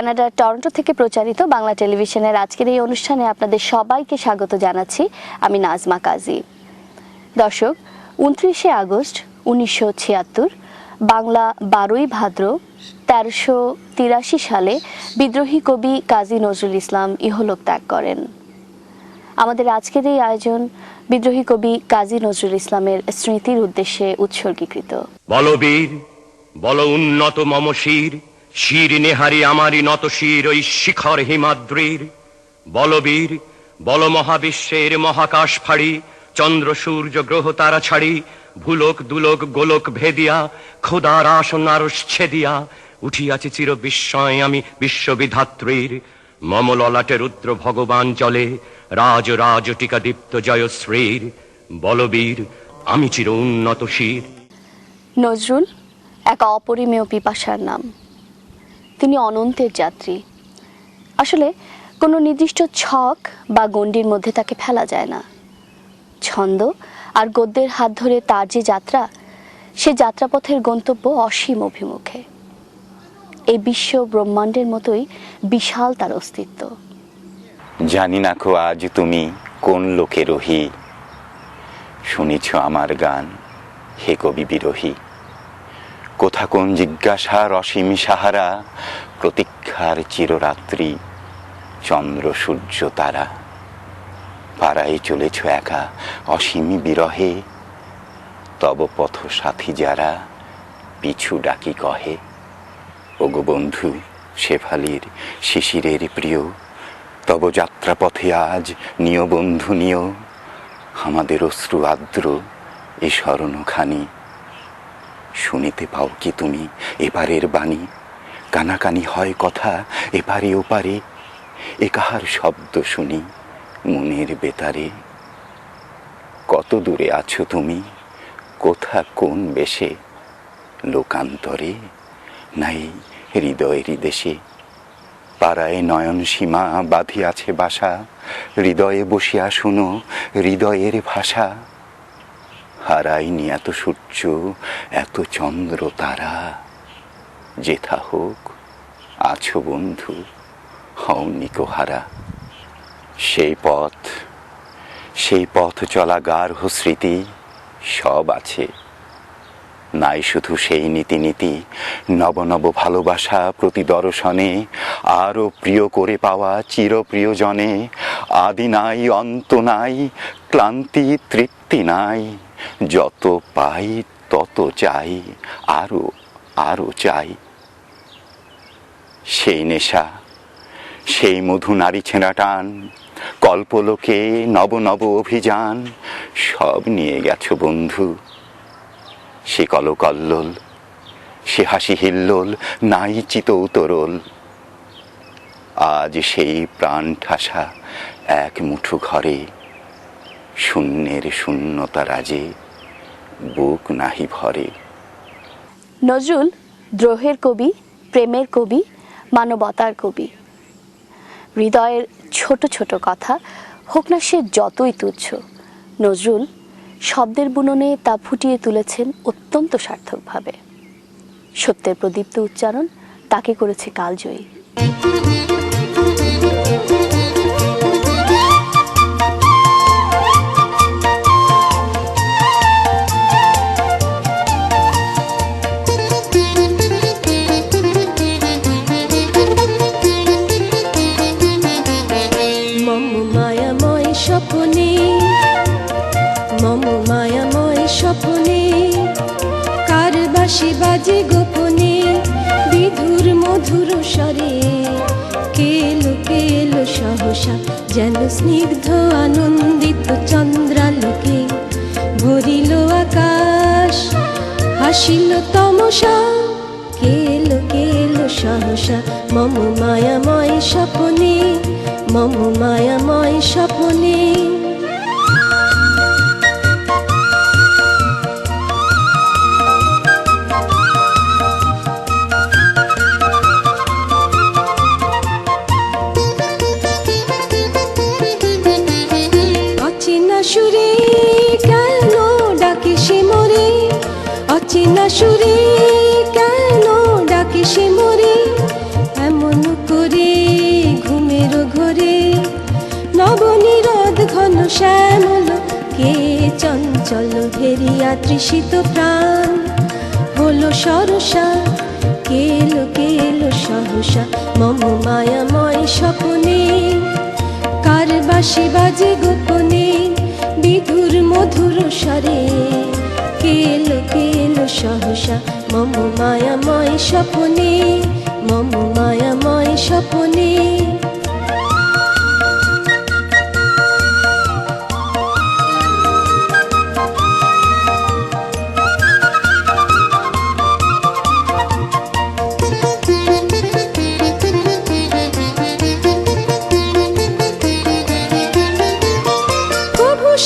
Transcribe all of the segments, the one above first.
কানাডার টরন্টো থেকে প্রচারিত বাংলা টেলিভিশনের আজকের এই অনুষ্ঠানে আপনাদের সবাইকে স্বাগত জানাচ্ছি। আমি নাজমা কাজী। দর্শক, 29শে আগস্ট 1976 বাংলা 12ই ভাদ্র 1383 সালে বিদ্রোহী কবি কাজী নজরুল ইসলাম ইহলোক ত্যাগ করেন। আমাদের আজকের এই আয়োজন বিদ্রোহী কবি কাজী নজরুল ইসলামের স্মৃতির উদ্দেশ্যে উৎসর্গীকৃত। বলবীর বল উন্নত মম শির, শির নেহারি আমারি নত শির ওই শিখর হিমাদ্রির। বলবীর বল মহাবিশ্বের মহাকাশ ফাড়ি, চন্দ্র সূর্য গ্রহ তারা ছাড়ি, ভুলোক দুলোক গোলক ভেদিয়া, খোদার আসন আরশ ছেদিয়া, উঠিয়াছি চির বিস্ময় আমি বিশ্ববিধাত্রীর। মম ললাটে রুদ্র ভগবান চলে, রাজ রাজ টিকা দীপ্ত জয়শ্রীর। বলবীর আমি চির উন্নত শির। নজরুল এক অপরিমেয় পিপাসার নাম। তিনি অনন্তের যাত্রী। আসলে কোনো নির্দিষ্ট ছক বা গণ্ডির মধ্যে তাকে ফেলা যায় না। ছন্দ আর গদ্যের হাত ধরে তার যে যাত্রা, সে যাত্রাপথের গন্তব্য অসীম অভিমুখে। এই বিশ্ব ব্রহ্মাণ্ডের মতোই বিশাল তার অস্তিত্ব। জানি না খো আজ তুমি কোন লোকে রহি, শুনেছ আমার গান হে কবি বিরোহী। কোথা কোন জিজ্ঞাসার অসীম সাহারা, প্রতীক্ষার চিররাত্রি চন্দ্র সূর্য তারা। পাড়ায় চলেছ একা অসীম বিরহে, তব পথ সাথী যারা পিছু ডাকি কহে। ওগো বন্ধু শেফালির শিশিরের প্রিয়, তব যাত্রাপথে আজ নিয় বন্ধু নিয় আমাদের অশ্রু আর্দ্র এ স্মরণখানি। শুনিতে পাও কি তুমি এপারের বাণী, কানাকানি হয় কথা এপারে ওপারে, এ কাহার শব্দ শুনি মনের বেতারে। কত দূরে আছো তুমি, কোথা কোন বেশে, লোকান্তরে নাই হৃদয়েরই দেশে। পাড়ায় নয়ন সীমা বাঁধিয়াছে বাসা, হৃদয়ে বসিয়া শুনো হৃদয়ের ভাষা। হারাইনি এত সূর্য এত চন্দ্র তারা, যেথা হোক আছো বন্ধু হওনি কো হারা। সেই পথ চলা গার্হ স্মৃতি সব আছে, নাই শুধু সেই নীতি নীতি। নব নব ভালোবাসা প্রতি দর্শনে, আরো প্রিয় করে পাওয়া চিরপ্রিয় জনে। আদি নাই অন্ত নাই, ক্লান্তি তৃপ্তি নাই, যত পাই তত চাই, আরো আরো চাই। সেই নেশা সেই মধু নারী ছেঁড়া টান, কল্পলোকে নব নব অভিযান, সব নিয়ে গেছো বন্ধু। সে কলকল্লোল সে হাসি হিল্লোল নাই চিত উতরল। আজ সেই প্রাণ ঠাসা এক মুঠো ঘরে, শূন্যের শূন্যতা রাজে বুক নাহি ভরে। নজরুল দ্রোহের কবি, প্রেমের কবি, মানবতার কবি। হৃদয়ের ছোট ছোট কথা হোক না সে যতই তুচ্ছ, নজরুল শব্দের বুননে তা ফুটিয়ে তুলেছেন অত্যন্ত সার্থকভাবে। সত্যের প্রদীপ্ত উচ্চারণ তাকে করেছে কালজয়ী। বাজে গোপনে বিধুর মধুর স্বরে, কেলো কেলো সহসা যেন স্নিগ্ধ আনন্দিত চন্দ্রালোকে। ভরিল আকাশ হাসিল তমসা, কেলো কেলো সহসা মম মায়াময় স্বপনে, মম মায়াময় স্বপনে। সুরে কেন ডাকে সে মোরে, অচেনা সুরে কেন ডাকে সে মোরে। এমন করে কে চঞ্চল হেরিয়া তৃষিত প্রাণ হলো সরসা, কেলো কেলো সহসা মম মায়াময় স্বপনে। কার বাঁশি বাজে গোপনে বিধুর মধুর স্বরে, কেলো কেলো সহসা মম মায়াময় স্বপনে, মম মায়াময় স্বপনে।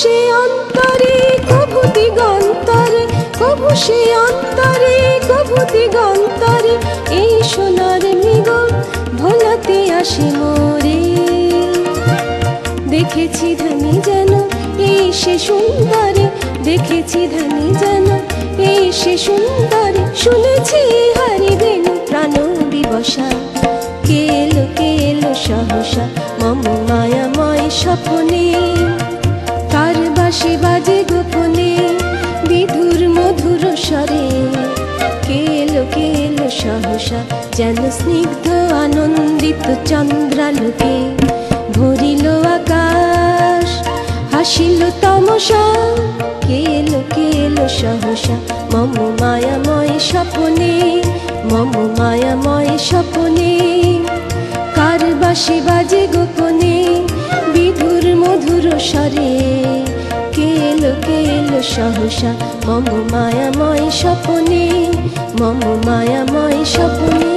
সে অন্তরে কভু দিগন্তরে, কভু সে অন্তরে কভু দিগন্তরে, এই সোনার মৃগ ভোলাতে আসে মোরে। দেখেছি ধানি যেন এই সে সুন্দরে, দেখেছি ধানি যেন এই সে সুন্দরে, শুনেছি হারি বেনু প্রাণ বিবসা, কেলো কেলো সহসা মম মায়াময় স্বপনে। কার বাঁশি বাজে গোপনে বিধুর মধুর স্বরে, কেলো কেলো সহসা যেন স্নিগ্ধ আনন্দিত চন্দ্রালোকে ভরিল আকাশ, হাসিল তমসা, কেলো কেলো সহসা মম মায়াময় স্বপনে, মম মায়াময় স্বপনে। কার বাঁশি বাজে গোপনে বিধুর মধুর স্বরে, কেলো কেলো সহসা মম মায়াময় স্বপনে, মম মায়াময় স্বপনে।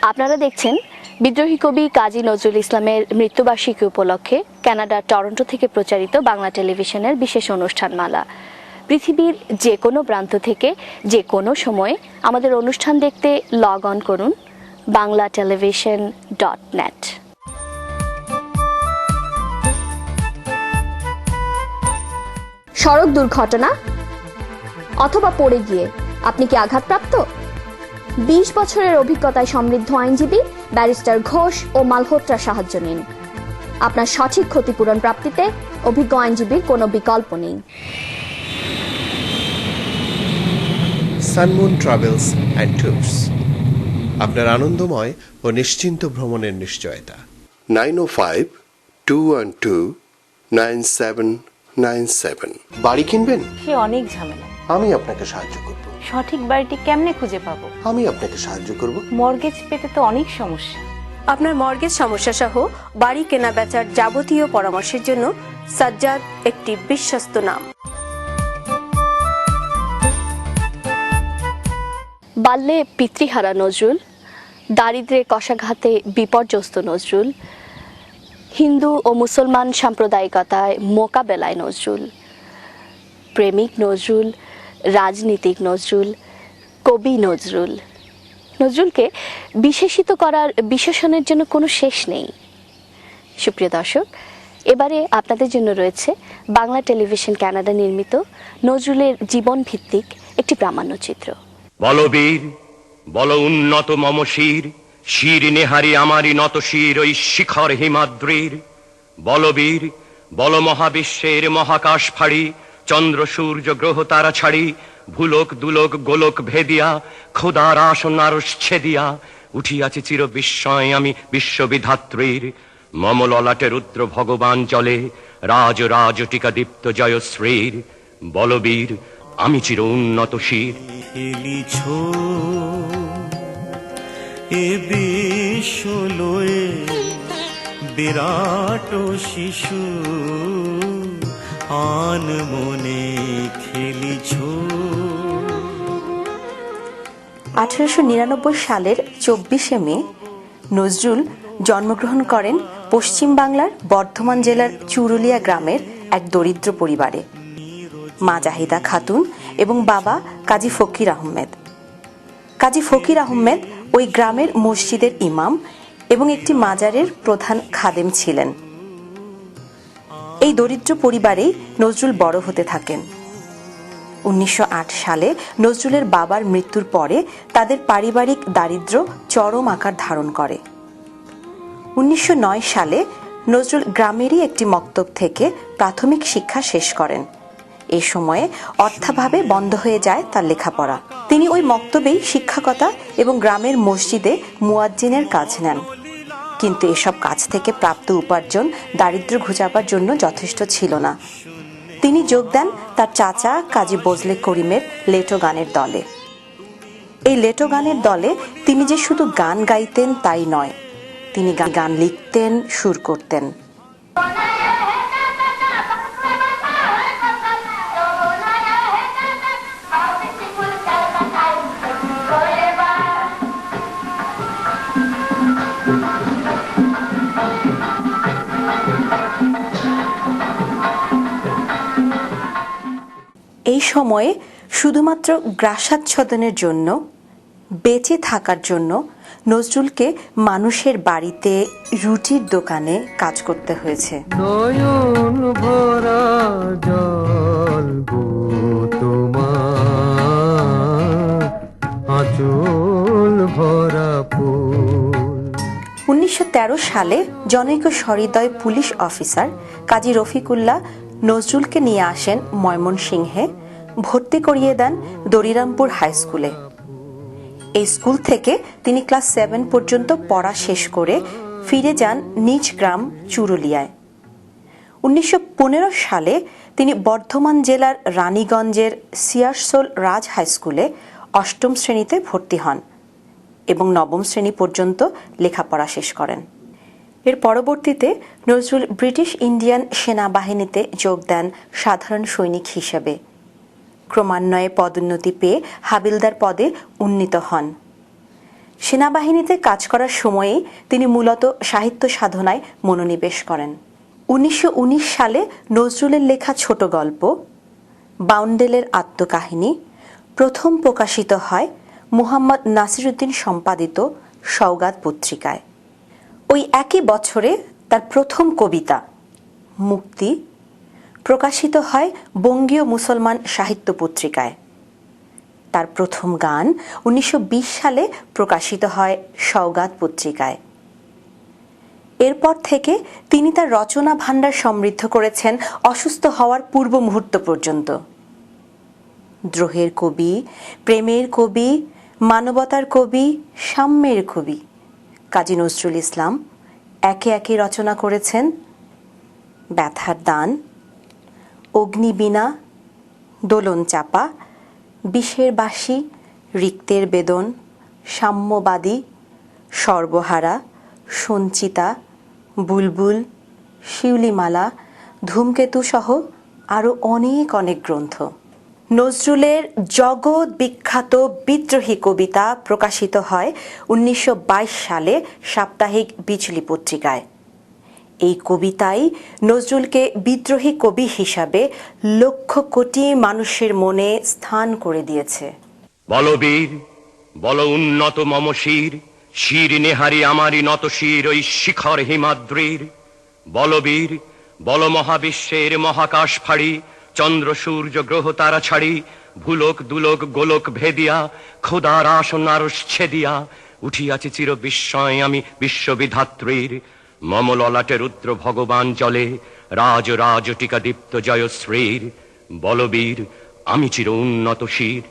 আপনারা দেখছেন বিদ্রোহী কবি কাজী নজরুল ইসলামের মৃত্যুবার্ষিকী উপলক্ষে কানাডার টরন্টো থেকে প্রচারিত বাংলা টেলিভিশনের বিশেষ অনুষ্ঠানমালা। পৃথিবীর যে কোনো প্রান্ত থেকে যে কোনো সময়ে আমাদের অনুষ্ঠান দেখতে লগ অন করুন banglatelevision.net। সড়ক দুর্ঘটনা অথবা পড়ে গিয়ে আপনি কি আঘাতপ্রাপ্ত? 20 বছরের অভিজ্ঞতায় সমৃদ্ধ আইনজীবী ব্যারিস্টার ঘোষ ও মালহোত্রার সাহায্য নিন। আপনার সঠিক ক্ষতিপূরণ প্রাপ্তিতে অভিজ্ঞ আইনজীবীর কোনো বিকল্প নেই। সানমুন ট্রাভেলস অ্যান্ড ট্যুরস, আপনার আনন্দময় ও নিশ্চিন্ত ভ্রমণের নিশ্চয়তা। 905-212-9797। বাড়ি কিনবেন? সে অনেক ঝামেলা। আমি আপনাকে সাহায্য করব। সঠিক বাড়িটি কেমনে খুঁজে পাবো? আমি আপনাকে সাহায্য করব। মর্গেজ পেতে তো অনেক সমস্যা। আপনার মর্গেজ সমস্যা সহ বাড়ি কেনা বেচার যাবতীয় পরামর্শের জন্য সাজ্জাদ একটি বিশ্বস্ত নাম। বাল্যে পিতৃহারা নজরুল, দারিদ্র্যে কষাঘাতে বিপর্যস্ত নজরুল, হিন্দু ও মুসলমান সাম্প্রদায়িকতায় মোকাবেলায় নজরুল, প্রেমিক নজরুল, রাজনীতিক নজরুল, কবি নজরুল। নজরুলকে বিশেষিত করার বিশেষণের জন্য কোনো শেষ নেই। সুপ্রিয় দর্শক, এবারে আপনাদের জন্য রয়েছে বাংলা টেলিভিশন কানাডা নির্মিত নজরুলের জীবন ভিত্তিক একটি প্রামাণ্যচিত্র। বলবীর বল উন্নত মম শির, শির নেহারি আমারি নত শির ওই শিখর হিমাদ্রির। বলবীর বল মহাবিশ্বের মহাকাশ ফাড়ি, চন্দ্র সূর্য গ্রহ তারা ছাড়ি, ভুলোক দুলোক গোলক ভেদিয়া, খোদার আসন আরশ ছেদিয়া, উঠিয়াছি চির বিস্ময় আমি বিশ্ববিধাত্রীর। মম ললাটে রুদ্র ভগবান চলে, রাজ রাজ টিকা দীপ্ত জয়শ্রীর। বলবীর আমি চির উন্নত শির। খেলিছ এ বিশ্বলয়ে বিরাট শিশু, আন মনে খেলিছ। 1899 সালের 24শে মে নজরুল জন্মগ্রহণ করেন পশ্চিম বাংলার বর্ধমান জেলার চুরুলিয়া গ্রামের এক দরিদ্র পরিবারে। মা জাহিদা খাতুন এবং বাবা কাজী ফকির আহমেদ। কাজী ফকির আহমেদ ওই গ্রামের মসজিদের ইমাম এবং একটি মাজারের প্রধান খাদেম ছিলেন। এই দরিদ্র পরিবারেই নজরুল বড় হতে থাকেন। 1908 সালে নজরুলের বাবার মৃত্যুর পরে তাদের পারিবারিক দারিদ্র্য চরম আকার ধারণ করে। 1909 সালে নজরুল গ্রামেরই একটি মক্তব থেকে প্রাথমিক শিক্ষা শেষ করেন। এই সময়ে অর্থাভাবে বন্ধ হয়ে যায় তার লেখাপড়া। তিনি ওই মক্তবেই শিক্ষকতা এবং গ্রামের মসজিদে মুয়াজ্জিনের কাজ নেন। কিন্তু এসব কাজ থেকে প্রাপ্ত উপার্জন দারিদ্র্য ঘুচাবার জন্য যথেষ্ট ছিল না। তিনি যোগ দেন তার চাচা কাজী বজলে করিমের লেটো গানের দলে। এই লেটো গানের দলে তিনি যে শুধু গান গাইতেন তাই নয়, তিনি গান লিখতেন, সুর করতেন। এই সময়ে শুধুমাত্র গ্রাসাচ্ছাদনের জন্য, বেঁচে থাকার জন্য নজরুলকে মানুষের বাড়িতে রুটির দোকানে কাজ করতে হয়েছে। নয়ন ভরা জল গো তোমার, আঁচল ভরা ফুল। 1913 সালে জনৈক সহৃদয় পুলিশ অফিসার কাজী রফিকুল্লাহ নজরুলকে নিয়ে আসেন ময়মনসিংহে, ভর্তি করিয়ে দেন দরিরামপুর হাই স্কুলে। এই স্কুল থেকে তিনি ক্লাস 7 পর্যন্ত পড়া শেষ করে ফিরে যান নিজ গ্রাম চুরুলিয়ায়। 1915 সালে তিনি বর্ধমান জেলার রানীগঞ্জের সিয়ারসোল রাজ হাই স্কুলে 8ম শ্রেণীতে ভর্তি হন এবং 9ম শ্রেণী পর্যন্ত লেখাপড়া শেষ করেন। এর পরবর্তীতে নজরুল ব্রিটিশ ইন্ডিয়ান সেনাবাহিনীতে যোগ দেন সাধারণ সৈনিক হিসেবে। ক্রমান্বয়ে পদোন্নতি পেয়ে হাবিলদার পদে উন্নীত হন। সেনাবাহিনীতে কাজ করার সময়েই তিনি মূলত সাহিত্য সাধনায় মনোনিবেশ করেন। 1919 সালে নজরুলের লেখা ছোট গল্প বাউন্ডেলের আত্মকাহিনী প্রথম প্রকাশিত হয় মুহাম্মদ নাসিরুদ্দিন সম্পাদিত সওগাত পত্রিকায়। ওই একই বছরে তার প্রথম কবিতা মুক্তি প্রকাশিত হয় বঙ্গীয় মুসলমান সাহিত্য পত্রিকায়। তার প্রথম গান 1920 সালে প্রকাশিত হয় সওগাত পত্রিকায়। এরপর থেকে তিনি তার রচনা ভাণ্ডার সমৃদ্ধ করেছেন অসুস্থ হওয়ার পূর্ব মুহূর্ত পর্যন্ত। দ্রোহের কবি, প্রেমের কবি, মানবতার কবি, সাম্যের কবি কাজী নজরুল ইসলাম একে একে রচনা করেছেন ব্যথার দান, অগ্নিবীণা, দোলন চাপা, বিষের বাঁশি, রিক্তের বেদন, সাম্যবাদী, সর্বহারা, সঞ্চিতা, বুলবুল, শিউলিমালা, ধূমকেতু সহ আরও অনেক অনেক গ্রন্থ। নজরুলের জগৎ বিখ্যাত বিদ্রোহী কবিতা প্রকাশিত হয় 1922 সালে সাপ্তাহিক বিজলি পত্রিকায়। এই কবিতাই নজরুলকে বিদ্রোহী কবি হিসাবে লক্ষ কোটি মানুষের মনে স্থান করে দিয়েছে। বলবীর বল উন্নত মম শির, শির নেহারি আমারি নত শির ওই শিখর হিমাদ্রির। বলবীর বল মহাবিশ্বের মহাকাশ ফাড়ি, চন্দ্র সূর্য গ্রহ তারা ছাড়ি, ভুলোক দুলোক গোলক ভেদিয়া, খোদার আসন আরশ ছেদিয়া, উঠিয়াছি চির বিস্ময় আমি বিশ্ববিধাত্রীর। মম ললাটে রুদ্র ভগবান জলে, রাজ রাজ টিকা দীপ্ত জয়শ্রীর। বলবীর আমি চির উন্নত শির।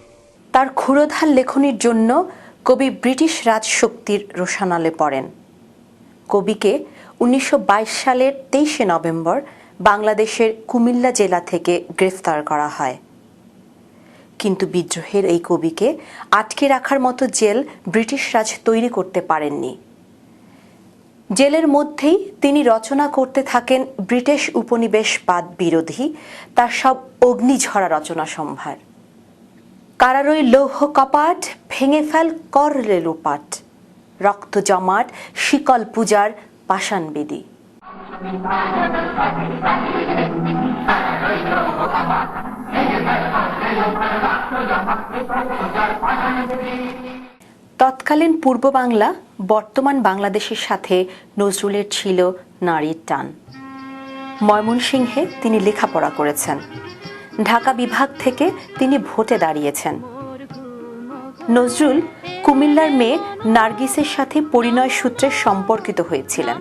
তার ক্ষুরোধার লেখনীর জন্য কবি ব্রিটিশ রাজশক্তির রোষানলে পড়েন। কবিকে 1922 সালের 23 নভেম্বর বাংলাদেশের কুমিল্লা জেলা থেকে গ্রেফতার করা হয়। কিন্তু বিদ্রোহের এই কবিকে আটকে রাখার মতো জেল ব্রিটিশ রাজ তৈরি করতে পারেননি। জেলের মধ্যেই তিনি রচনা করতে থাকেন ব্রিটিশ উপনিবেশবাদ বিরোধী তার সব অগ্নিঝরা রচনা সম্ভার। কারারই লৌহ কপাট, ভেঙে ফেল করলে লোপাট, রক্ত জমাট শিকল পূজার পাষাণ বেদী। তৎকালীন পূর্ব বাংলা বর্তমান বাংলাদেশের সাথে নজরুলের ছিল নারীর টান। ময়মনসিংহে তিনি লেখাপড়া করেছেন। ঢাকা বিভাগ থেকে তিনি ভোটে দাঁড়িয়েছেন। নজরুল কুমিল্লার মেয়ে নার্গিসের সাথে পরিণয় সূত্রে সম্পর্কিত হয়েছিলেন।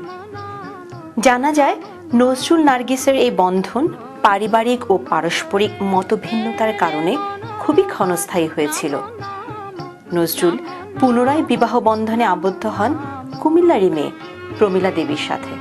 জানা যায় নজরুল নার্গিসের এই বন্ধন পারিবারিক ও পারস্পরিক মতভিন্নতার কারণে খুবই ক্ষণস্থায়ী হয়েছিল। নজরুল পুনরায় বিবাহ বন্ধনে আবদ্ধ হন কুমিল্লারই মেয়ে প্রমীলা দেবীর সাথে।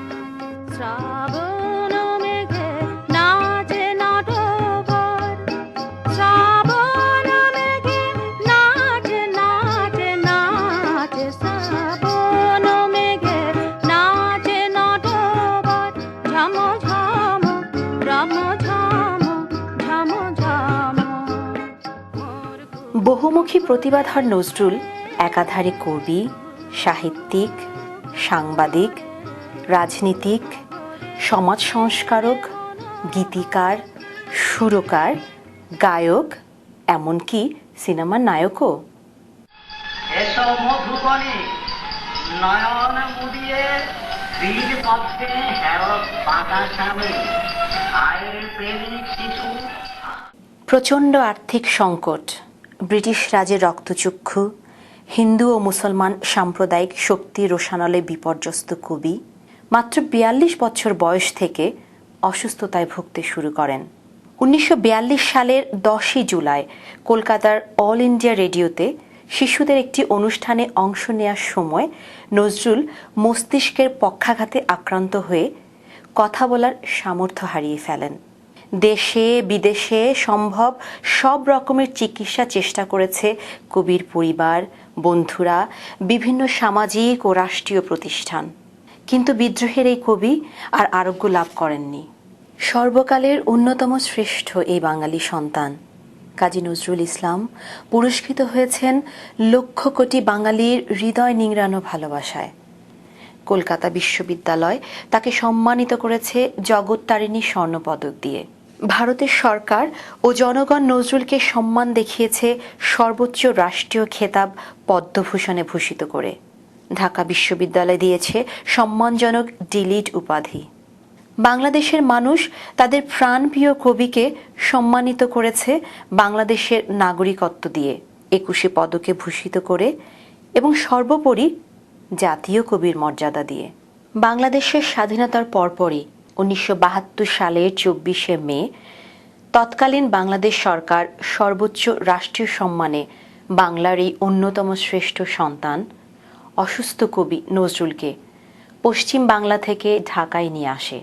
বহুমুখী প্রতিভাধর নজরুল একাধারে কবি, সাহিত্যিক, সাংবাদিক, রাজনীতিক, সমাজ সংস্কারক, গীতিকার, সুরকার, গায়ক, এমনকি সিনেমার নায়কও। এসব মধুবনে নয়ন মুদিয়ে বীর পথে হেরত পাতা সামনে আয়ের প্রেমিক শিশু। প্রচণ্ড আর্থিক সংকট, ব্রিটিশ রাজের রক্তচক্ষু, হিন্দু ও মুসলমান সাম্প্রদায়িক শক্তি রোষানলে বিপর্যস্ত কবি মাত্র ৪২ বছর বয়স থেকে অসুস্থতায় ভুগতে শুরু করেন। ১৯৪২ সালের ১০ই জুলাই কলকাতার অল ইন্ডিয়া রেডিওতে শিশুদের একটি অনুষ্ঠানে অংশ নেওয়ার সময় নজরুল মস্তিষ্কের পক্ষাঘাতে আক্রান্ত হয়ে কথা বলার সামর্থ্য হারিয়ে ফেলেন। দেশে বিদেশে সম্ভব সব রকমের চিকিৎসা চেষ্টা করেছে কবির পরিবার, বন্ধুরা, বিভিন্ন সামাজিক ও রাষ্ট্রীয় প্রতিষ্ঠান, কিন্তু বিদ্রোহের এই কবি আর আরোগ্য লাভ করেননি। সর্বকালের অন্যতম শ্রেষ্ঠ এই বাঙালি সন্তান কাজী নজরুল ইসলাম পুরস্কৃত হয়েছেন লক্ষ কোটি বাঙালির হৃদয় নিংড়ানো ভালোবাসায়। কলকাতা বিশ্ববিদ্যালয় তাকে সম্মানিত করেছে জগত্তারিণী স্বর্ণপদক দিয়ে। ভারতের সরকার ও জনগণ নজরুলকে সম্মান দেখিয়েছে সর্বোচ্চ রাষ্ট্রীয় খেতাব পদ্মভূষণে ভূষিত করে। ঢাকা বিশ্ববিদ্যালয় দিয়েছে সম্মানজনক ডিলিট উপাধি। বাংলাদেশের মানুষ তাদের প্রাণপ্রিয় কবিকে সম্মানিত করেছে বাংলাদেশের নাগরিকত্ব দিয়ে, ২১ পদকে ভূষিত করে এবং সর্বোপরি জাতীয় কবির মর্যাদা দিয়ে। বাংলাদেশের স্বাধীনতার পরপরই ১৯৭২ সালের ২৪শে মে তৎকালীন বাংলাদেশ সরকার সর্বোচ্চ রাষ্ট্রীয় সম্মানে বাংলার এই অন্যতম শ্রেষ্ঠ সন্তান অসুস্থ কবি নজরুলকে পশ্চিম বাংলা থেকে ঢাকায় নিয়ে আসে।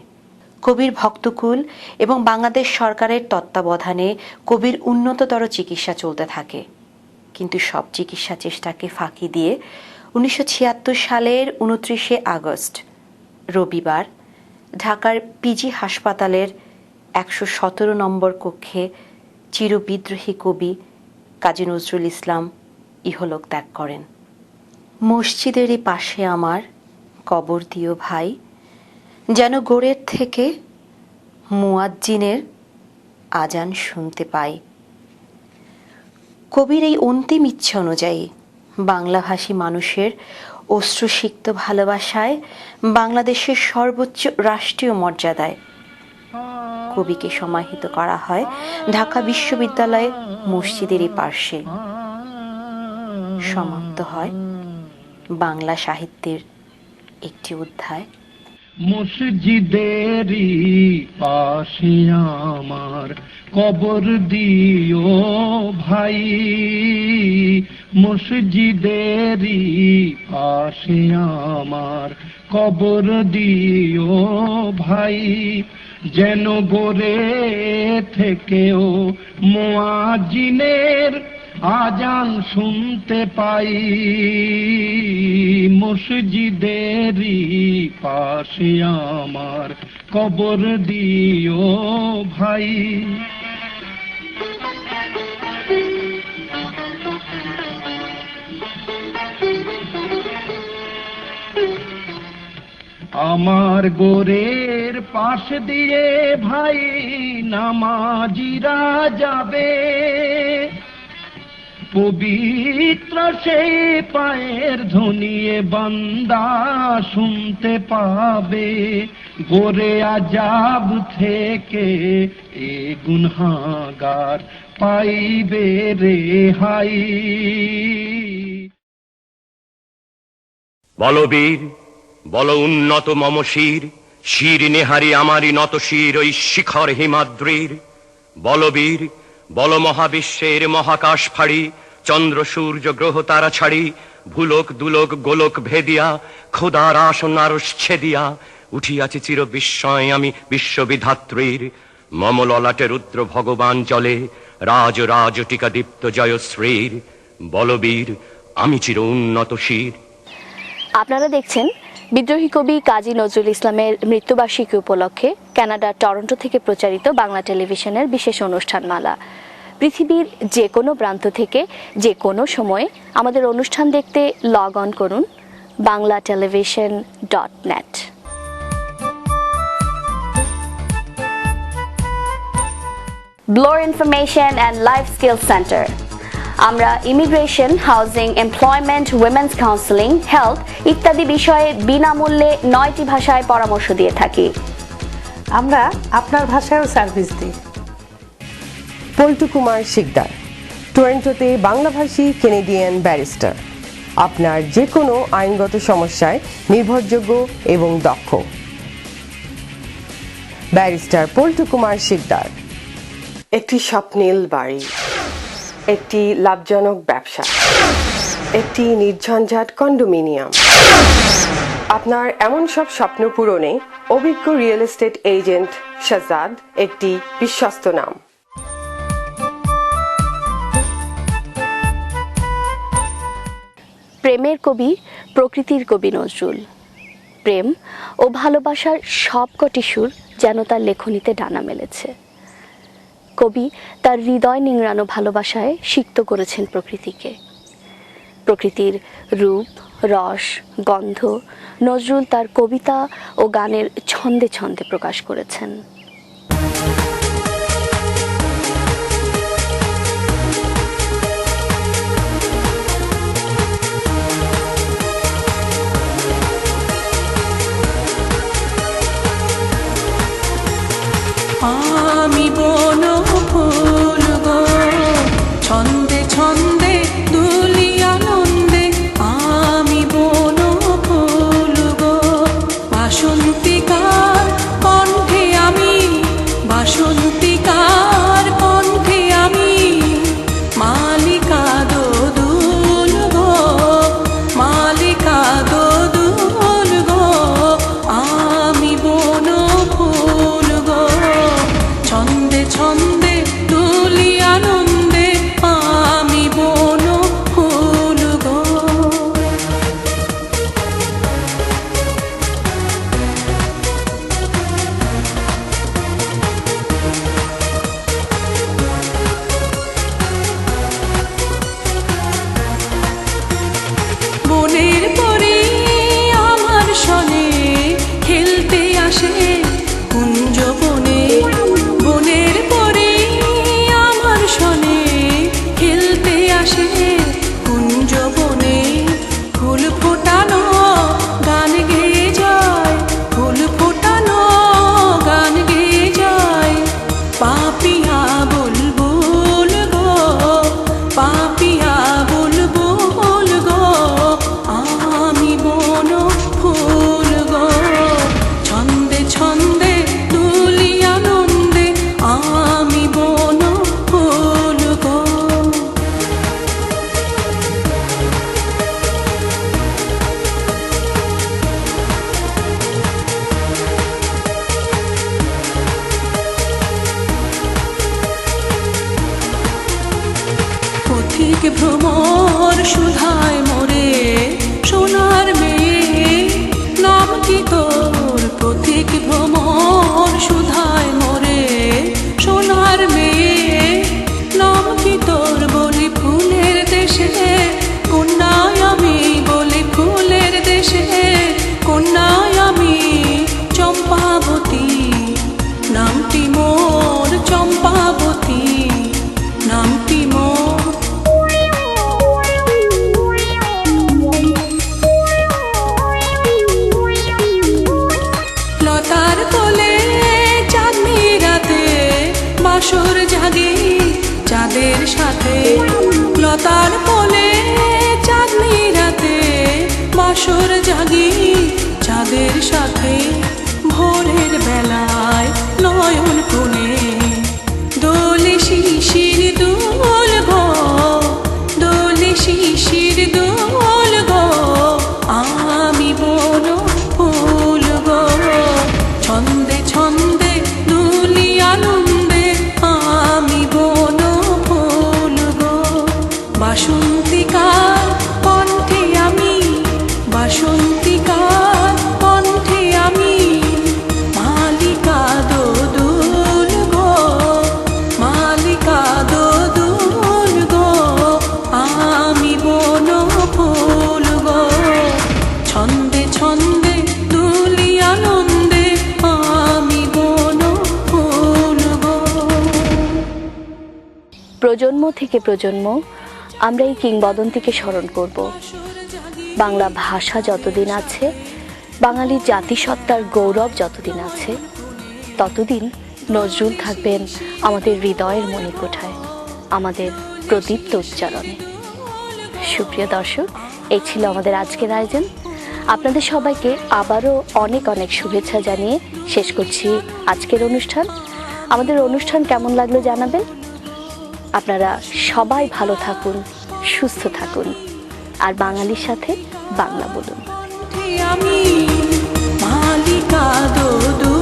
কবির ভক্তকুল এবং বাংলাদেশ সরকারের তত্ত্বাবধানে কবির উন্নততর চিকিৎসা চলতে থাকে, কিন্তু সব চিকিৎসা চেষ্টাকে ফাঁকি দিয়ে ১৯৭৬ সালের ২৯শে আগস্ট রবিবার ঢাকার পিজি হাসপাতালের ১১৭ নম্বর কক্ষে চিরবিদ্রোহী কবি কাজী নজরুল ইসলাম ইহলোক ত্যাগ করেন। মসজিদেরই পাশে আমার কবর দিও ভাই, যেন গোড়ের থেকে মুয়াজ্জিনের আজান শুনতে পাই। কবির এই অন্তিম ইচ্ছা অনুযায়ী বাংলাভাষী মানুষের অশ্রুসিক্ত ভালোবাসায় বাংলাদেশের সর্বোচ্চ রাষ্ট্রীয় মর্যাদায় কবিকে সমাহিত করা হয় ঢাকা বিশ্ববিদ্যালয়ে মসজিদেরই পার্শ্বে। সমাপ্ত হয় বাংলা সাহিত্যের একটি অধ্যায়। মসজিদেরই পাশে আমার কবর দিও ভাই, মসজিদেরই পাশে আমার কবর দিও ভাই, যেন গোরে থেকেও মুয়াজ্জিনের আজান শুনতে পাই। মসজিদেরই পাশে আমার কবর দিও ভাই। আমার গোরের পাশ দিয়ে ভাই নামাজিরা যাবে, পবিত্র সেই পায়ের ধ্বনিয়ে বান্দা শুনতে পাবে। গোরে আজাব থেকে এ গুনহাগার পাইবে রেহাই। বলবীর বল উন্নত মমশির, শির নেহারি আমারই নত শির ওই শিখর হিমাদ্রির। বলবীর বল মহাবিশ্বের মহাকাশ ফাড়ি, চন্দ্র সূর্য গ্রহ তারা ছাড়ি, ভুলোক দুলোক গোলক ভেদিয়া, খোদার আসন আরশ ছেদিয়া, উঠিয়াছি চির বিস্ময় আমি বিশ্ববিধাত্রীর। মম ললাটে রুদ্র ভগবান চলে, রাজ রাজ টিকা দীপ্ত জয়শ্রীর। বলবীর আমি চির উন্নত শির। আপনারা দেখছেন বিদ্রোহী কবি কাজী নজরুল ইসলামের মৃত্যুবার্ষিকী উপলক্ষে কানাডার টরন্টো থেকে প্রচারিত বাংলা টেলিভিশনের বিশেষ অনুষ্ঠানমালা। পৃথিবীর যে কোনো প্রান্ত থেকে যে কোনো সময়ে আমাদের অনুষ্ঠান দেখতে লগ অন করুন banglatelevision.net। ব্লোর information and life skill centre. আমরা immigration, housing, employment, women's counselling, health ইত্যাদি বিষয়ে বিনামূল্যে 9টি ভাষায় পরামর্শ দিয়ে থাকি। আমরা আপনার ভাষায়ও সার্ভিস দিই। পল্টু কুমার শিকদার, টরন্টোতে বাংলাভাষী কেনেডিয়ান ব্যারিস্টার। আপনার যে কোনো আইনগত সমস্যায় নির্ভরযোগ্য এবং দক্ষ। ব্যারিস্টার পল্টু কুমার শিকদার। একটি স্বপ্নিল বাড়ি, একটি লাভজনক ব্যবসা, একটি নির্ঝঞ্ঝাট কন্ডোমিনিয়াম। আপনার এমন সব স্বপ্ন পূরণে অভিজ্ঞ রিয়েল এস্টেট এজেন্ট শাহজাদ একটি বিশ্বস্ত নাম। প্রেমের কবি, প্রকৃতির কবি নজরুল। প্রেম ও ভালোবাসার সবকটি সুর যেন তার লেখনীতে ডানা মেলেছে। কবি তার হৃদয় নিংড়ানো ভালোবাসায় সিক্ত করেছেন প্রকৃতিকে। প্রকৃতির রূপ, রস, গন্ধ নজরুল তার কবিতা ও গানের ছন্দে ছন্দে প্রকাশ করেছেন। আমি বন ফুল গো, ছন্দে ছন্দে দুলি আনন্দে। আমি বন ফুল গো, বাসন্তিকার কণ্ঠে আমি, বাসন্তিকার কণ্ঠে আমি। মালিকা দোদুল গো, মালিকা দোদুল গো। আমি বন ফুল গো, ছন্দে ছন্দে দুলি আনন্দে। আমি বন ফুল গো। বনের পরে আমার সনে খেলতে আসে কুঞ্জ বনে। বনের পরে আমার সনে খেলতে আসে কুঞ্জ বনে। ফুল ফোটানো গান গেয়ে যায়, ফুল ফোটানো গান গেয়ে যায়। পাপিয়া বুলবুল গো, পাপিয়া বুলবুল গো। আমি বন ফুল গো, ছন্দে ছন্দে দুলি আনন্দে। আমি বন ফুল গো। পথিক ভ্রমর সুধায় মোরে, সোনার মেয়ে নাম কি তোর? পথিক ভ্রমর সুধায় মোরে, সোনার মেয়ে নাম কি তোর? বলি ফুলের দেশে কন্যায় আমি, বলি ফুলের দেশে কন্যায় আমি। চম্পাবতী নামটি মোর, চম্পাবতী নামটি মোর। লতার তলে চাঁদনি রাতে বাসর জাগে চাঁদের সাথে। লতার তলে চাঁদনি রাতে বাসর জাগে চাঁদের সাথে। ভোর কোণে দোলে শিশির দোল গো, দোলে শিশির দোল গো, আমি বন ফুল গো। ছন্দে ছন্দে দুলি আনন্দে আমি বন ফুল গো। বাসন্তিকার কণ্ঠে আমি, বাসন্তিকার কণ্ঠে আমি মালিকা দোদুল গো, মালিকা দোদুল গো, আমি বন ফুল গো। ছন্দে ছন্দে দুলি আনন্দে আমি বন ফুল গো। প্রজন্ম থেকে প্রজন্ম আমরা এই কিংবদন্তিকে স্মরণ করব। বাংলা ভাষা যতদিন আছে, বাঙালি জাতিসত্তার গৌরব যতদিন আছে, ততদিন নজরুল থাকবেন আমাদের হৃদয়ের মণিকোঠায়, আমাদের প্রদীপ্ত উচ্চারণে। সুপ্রিয় দর্শক, এই ছিল আমাদের আজকের আয়োজন। আপনাদের সবাইকে আবারও অনেক অনেক শুভেচ্ছা জানিয়ে শেষ করছি আজকের অনুষ্ঠান। আমাদের অনুষ্ঠান কেমন লাগলো জানাবেন। আপনারা সবাই ভালো থাকুন, সুস্থ থাকুন, আর বাঙালির সাথে বাংলা বলুন। আমি মালিকা দোদুল